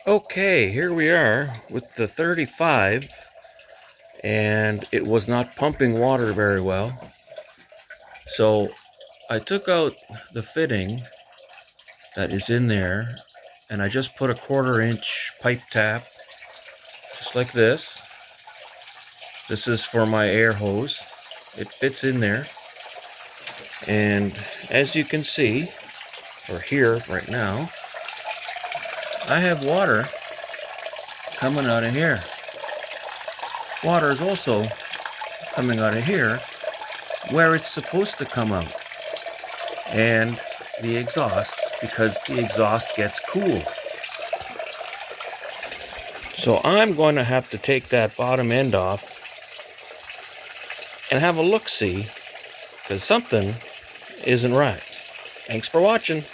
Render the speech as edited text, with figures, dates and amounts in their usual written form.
Okay, here we are with the 35, and it was not pumping water very well. So I took out the fitting that is in there, and I just put a 1/4-inch pipe tap, just like this. This is for my air hose. It fits in there. And as you can see, or hear right now, I have water coming out of here. Water is also coming out of here where it's supposed to come out, and the exhaust, because the exhaust gets cool. So I'm going to have to take that bottom end off and have a look-see, because something isn't right. Thanks for watching.